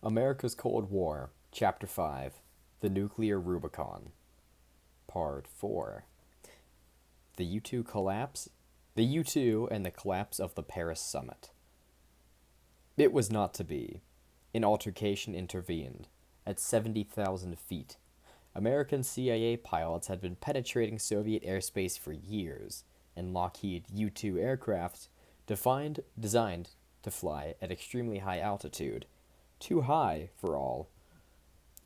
America's Cold War, Chapter 5, The Nuclear Rubicon, Part 4. The U-2 collapse, the U-2 and the collapse of the Paris summit. It was not to be. An altercation intervened. At 70,000 feet, American CIA pilots had been penetrating Soviet airspace for years, and Lockheed U-2 aircraft designed to fly at extremely high altitude, too high for all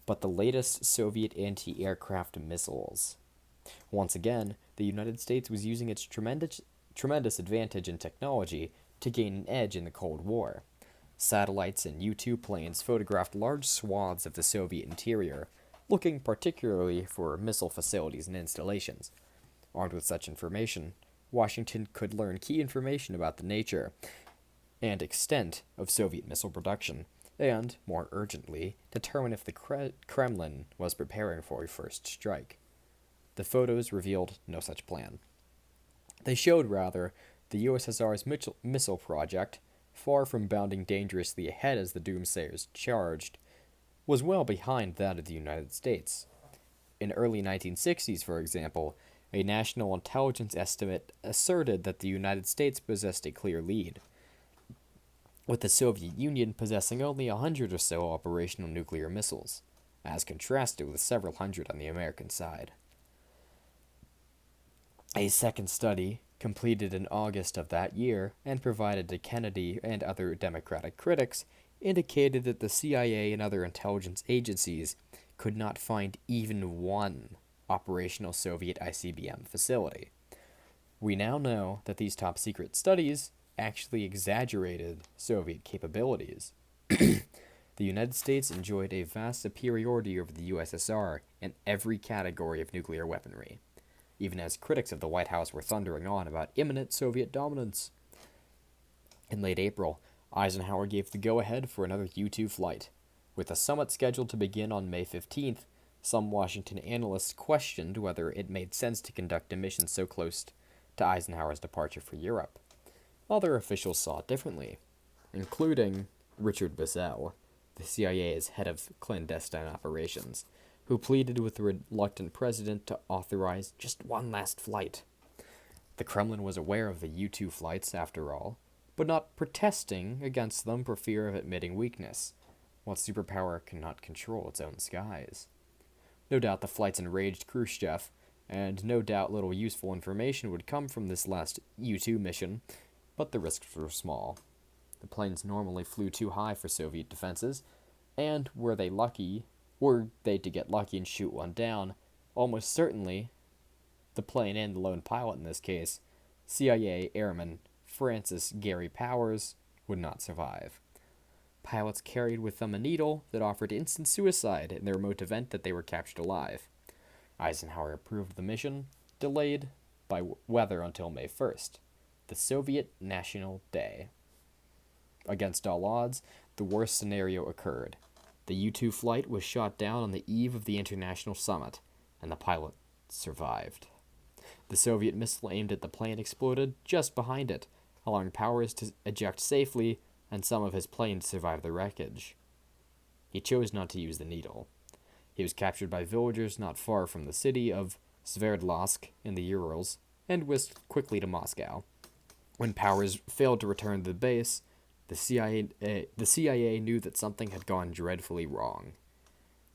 but the latest Soviet anti-aircraft missiles. Once again, the United States was using its tremendous advantage in technology to gain an edge in the Cold War. Satellites and U-2 planes photographed large swaths of the Soviet interior, looking particularly for missile facilities and installations. Armed with such information, Washington could learn key information about the nature and extent of Soviet missile production, and, more urgently, determine if the Kremlin was preparing for a first strike. The photos revealed no such plan. They showed, rather, the USSR's missile project, far from bounding dangerously ahead as the doomsayers charged, was well behind that of the United States. In early 1960s, for example, a national intelligence estimate asserted that the United States possessed a clear lead, with the Soviet Union possessing only 100 or so operational nuclear missiles, as contrasted with several hundred on the American side. A second study, completed in August of that year and provided to Kennedy and other Democratic critics, indicated that the CIA and other intelligence agencies could not find even one operational Soviet ICBM facility. We now know that these top secret studies actually exaggerated Soviet capabilities. The United States enjoyed a vast superiority over the USSR in every category of nuclear weaponry, even as critics of the White House were thundering on about imminent Soviet dominance. In late April, Eisenhower gave the go-ahead for another U-2 flight. With the summit scheduled to begin on May 15th, some Washington analysts questioned whether it made sense to conduct a mission so close to Eisenhower's departure for Europe. Other officials saw it differently, including Richard Bissell, the CIA's head of clandestine operations, who pleaded with the reluctant president to authorize just one last flight. The Kremlin was aware of the U-2 flights, after all, but not protesting against them for fear of admitting weakness. What superpower cannot control its own skies? No doubt the flights enraged Khrushchev, and no doubt little useful information would come from this last U-2 mission, but the risks were small. The planes normally flew too high for Soviet defenses, and were they to get lucky and shoot one down, almost certainly the plane and the lone pilot in this case, CIA airman Francis Gary Powers, would not survive. Pilots carried with them a needle that offered instant suicide in the remote event that they were captured alive. Eisenhower approved the mission, delayed by weather until May 1st, the Soviet National Day. Against all odds, the worst scenario occurred. The U-2 flight was shot down on the eve of the international summit, and the pilot survived. The Soviet missile aimed at the plane exploded just behind it, allowing Powers to eject safely, and some of his plane to survive the wreckage. He chose not to use the needle. He was captured by villagers not far from the city of Sverdlovsk in the Urals, and whisked quickly to Moscow. When Powers failed to return to the base, the CIA knew that something had gone dreadfully wrong.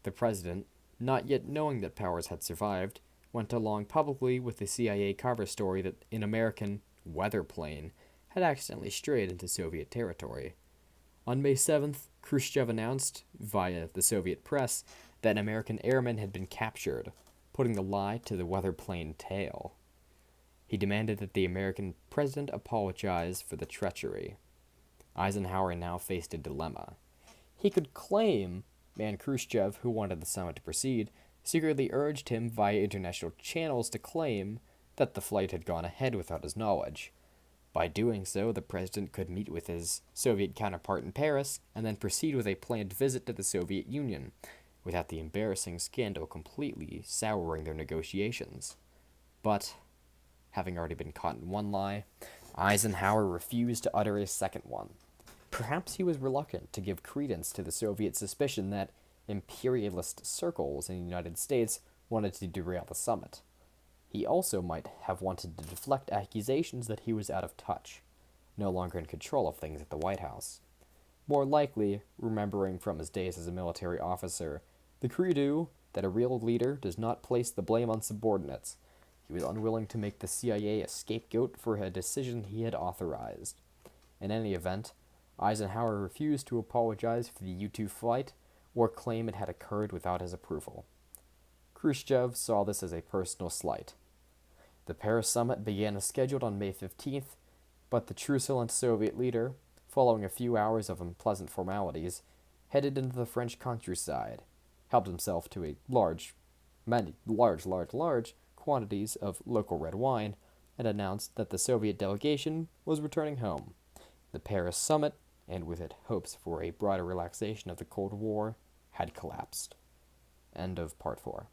The president, not yet knowing that Powers had survived, went along publicly with the CIA cover story that an American weather plane had accidentally strayed into Soviet territory. On May 7th, Khrushchev announced, via the Soviet press, that an American airman had been captured, putting the lie to the weather plane tail. He demanded that the American president apologize for the treachery. Eisenhower now faced a dilemma. He could claim Khrushchev, who wanted the summit to proceed, secretly urged him via international channels to claim that the flight had gone ahead without his knowledge. By doing so, the president could meet with his Soviet counterpart in Paris and then proceed with a planned visit to the Soviet Union, without the embarrassing scandal completely souring their negotiations. But, having already been caught in one lie, Eisenhower refused to utter a second one. Perhaps he was reluctant to give credence to the Soviet suspicion that imperialist circles in the United States wanted to derail the summit. He also might have wanted to deflect accusations that he was out of touch, no longer in control of things at the White House. More likely, remembering from his days as a military officer the credo that a real leader does not place the blame on subordinates, he was unwilling to make the CIA a scapegoat for a decision he had authorized. In any event, Eisenhower refused to apologize for the U-2 flight or claim it had occurred without his approval. Khrushchev saw this as a personal slight. The Paris summit began as scheduled on May 15th, but the truculent Soviet leader, following a few hours of unpleasant formalities, headed into the French countryside, helped himself to large quantities of local red wine, and announced that the Soviet delegation was returning home. The Paris summit, and with it hopes for a broader relaxation of the Cold War, had collapsed. End of part 4.